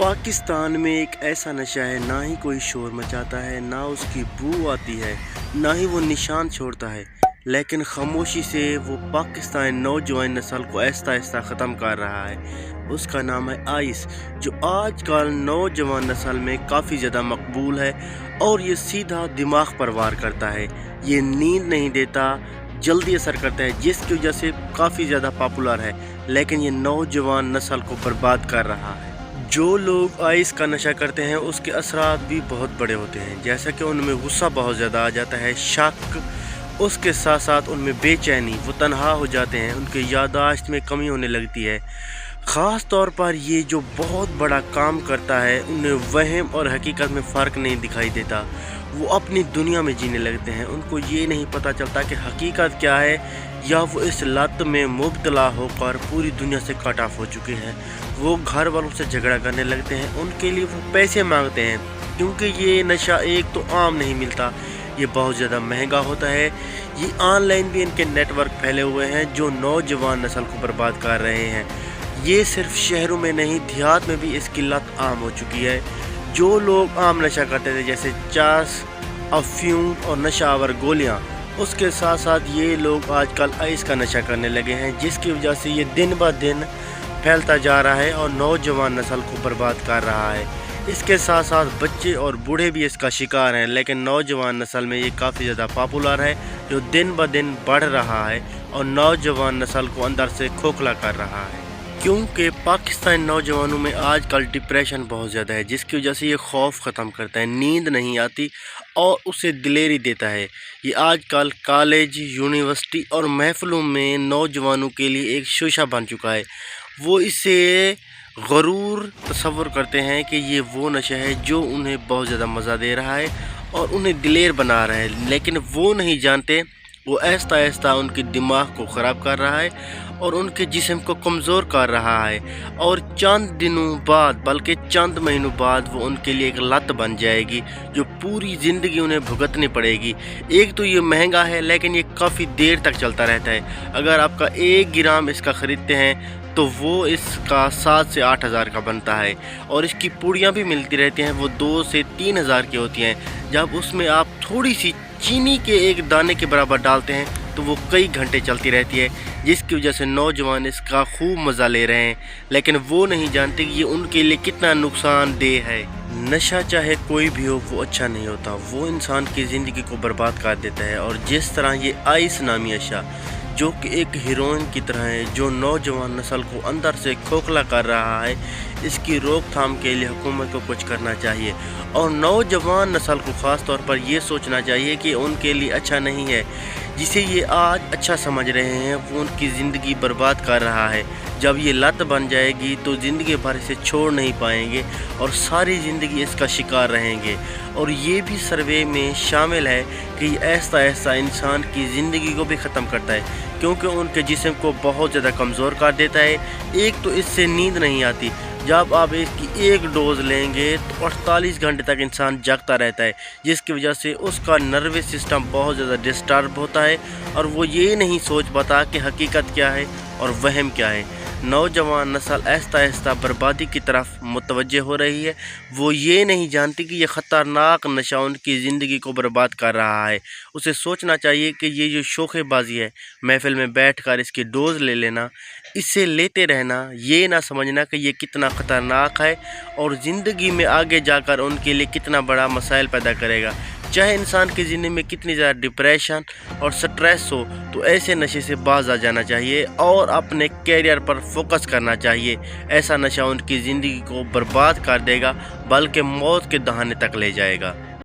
पाकिस्तान में एक ऐसा नशा है, ना ही कोई शोर मचाता है, ना उसकी बू आती है, ना ही वो निशान छोड़ता है, लेकिन खामोशी से वो पाकिस्तानी नौजवान नस्ल को आहिस्ता आहिस्ता ख़त्म कर रहा है। उसका नाम है आइस, जो आजकल नौजवान नस्ल में काफ़ी ज़्यादा मकबूल है और ये सीधा दिमाग पर वार करता है। ये नींद नहीं देता, जल्दी असर करता है, जिसकी वजह से काफ़ी ज़्यादा पॉपुलर है, लेकिन ये नौजवान नस्ल को बर्बाद कर रहा है। जो लोग आइस का नशा करते हैं उसके असरात भी बहुत बड़े होते हैं, जैसा कि उनमें गुस्सा बहुत ज़्यादा आ जाता है, शक, उसके साथ साथ उनमें बेचैनी, वो तन्हा हो जाते हैं, उनके याददाश्त में कमी होने लगती है। ख़ास तौर पर ये जो बहुत बड़ा काम करता है, उन्हें वहम और हकीकत में फ़र्क नहीं दिखाई देता। वो अपनी दुनिया में जीने लगते हैं, उनको ये नहीं पता चलता कि हकीकत क्या है, या वो इस लत में मुब्तला होकर पूरी दुनिया से कट ऑफ हो चुके हैं। वो घर वालों से झगड़ा करने लगते हैं, उनके लिए वो पैसे मांगते हैं, क्योंकि ये नशा एक तो आम नहीं मिलता, ये बहुत ज़्यादा महंगा होता है। ये ऑनलाइन भी इनके नेटवर्क फैले हुए हैं जो नौजवान नस्ल को बर्बाद कर रहे हैं। ये सिर्फ शहरों में नहीं, देहात में भी इसकी लत आम हो चुकी है। जो लोग आम नशा करते थे जैसे चास, अफीम और नशावर गोलियाँ, उसके साथ साथ ये लोग आजकल आइस का नशा करने लगे हैं, जिसकी वजह से ये दिन ब दिन फैलता जा रहा है और नौजवान नस्ल को बर्बाद कर रहा है। इसके साथ साथ बच्चे और बूढ़े भी इसका शिकार हैं, लेकिन नौजवान नस्ल में ये काफ़ी ज़्यादा पॉपुलर है, जो दिन ब दिन बढ़ रहा है और नौजवान नस्ल को अंदर से खोखला कर रहा है। क्योंकि पाकिस्तानी नौजवानों में आजकल डिप्रेशन बहुत ज़्यादा है, जिसकी वजह से ये खौफ ख़त्म करता है, नींद नहीं आती और उसे दिलेरी देता है। ये आजकल कॉलेज, यूनिवर्सिटी और महफिलों में नौजवानों के लिए एक शीशा बन चुका है। वो इसे गरूर तसव्वुर करते हैं कि ये वो नशा है जो उन्हें बहुत ज़्यादा मज़ा दे रहा है और उन्हें दिलेर बना रहा है, लेकिन वो नहीं जानते वो आहिस्ता आहिस्ता उनके दिमाग को ख़राब कर रहा है और उनके जिस्म को कमज़ोर कर रहा है, और चंद दिनों बाद, बल्कि चंद महीनों बाद वो उनके लिए एक लत बन जाएगी जो पूरी ज़िंदगी उन्हें भुगतनी पड़ेगी। एक तो ये महंगा है, लेकिन ये काफ़ी देर तक चलता रहता है। अगर आपका 1 ग्राम इसका ख़रीदते हैं तो वो इसका 7 से 8 हज़ार का बनता है, और इसकी पुड़ियाँ भी मिलती रहती हैं, वो 2 से 3 हज़ार की होती हैं। जब उसमें आप थोड़ी सी चीनी के एक दाने के बराबर डालते हैं तो वो कई घंटे चलती रहती है, जिसकी वजह से नौजवान इसका खूब मज़ा ले रहे हैं, लेकिन वो नहीं जानते कि ये उनके लिए कितना नुकसानदेह है। नशा चाहे कोई भी हो, वो अच्छा नहीं होता, वो इंसान की ज़िंदगी को बर्बाद कर देता है। और जिस तरह ये आइस नामी नशा, जो कि एक हीरोइन की तरह है, जो नौजवान नस्ल को अंदर से खोखला कर रहा है, इसकी रोकथाम के लिए हुकूमत को कुछ करना चाहिए और नौजवान नस्ल को ख़ास तौर पर यह सोचना चाहिए कि उनके लिए अच्छा नहीं है। जिसे ये आज अच्छा समझ रहे हैं, वो उनकी ज़िंदगी बर्बाद कर रहा है। जब ये लत बन जाएगी तो ज़िंदगी भर इसे छोड़ नहीं पाएंगे और सारी ज़िंदगी इसका शिकार रहेंगे। और ये भी सर्वे में शामिल है कि आहिस्ता आहिस्ता इंसान की ज़िंदगी को भी ख़त्म करता है, क्योंकि उनके जिस्म को बहुत ज़्यादा कमज़ोर कर देता है। एक तो इससे नींद नहीं आती, जब आप इसकी एक डोज़ लेंगे तो 48 घंटे तक इंसान जागता रहता है, जिसकी वजह से उसका नर्वस सिस्टम बहुत ज़्यादा डिस्टर्ब होता है और वो ये नहीं सोच पाता कि हकीकत क्या है और वहम क्या है। नौजवान नस्ल आहिस्ता आहिस्ता बर्बादी की तरफ मुतवज्जह हो रही है। वो ये नहीं जानती कि ये ख़तरनाक नशा उनकी ज़िंदगी को बर्बाद कर रहा है। उसे सोचना चाहिए कि ये जो शोखेबाजी है, महफिल में बैठकर इसकी डोज़ ले लेना, इसे लेते रहना, ये ना समझना कि ये कितना ख़तरनाक है और ज़िंदगी में आगे जाकर उनके लिए कितना बड़ा मसाइल पैदा करेगा। चाहे इंसान की ज़िंदगी में कितनी ज़्यादा डिप्रेशन और स्ट्रेस हो, तो ऐसे नशे से बाज आ जाना चाहिए और अपने कैरियर पर फोकस करना चाहिए। ऐसा नशा उनकी ज़िंदगी को बर्बाद कर देगा, बल्कि मौत के दहाने तक ले जाएगा।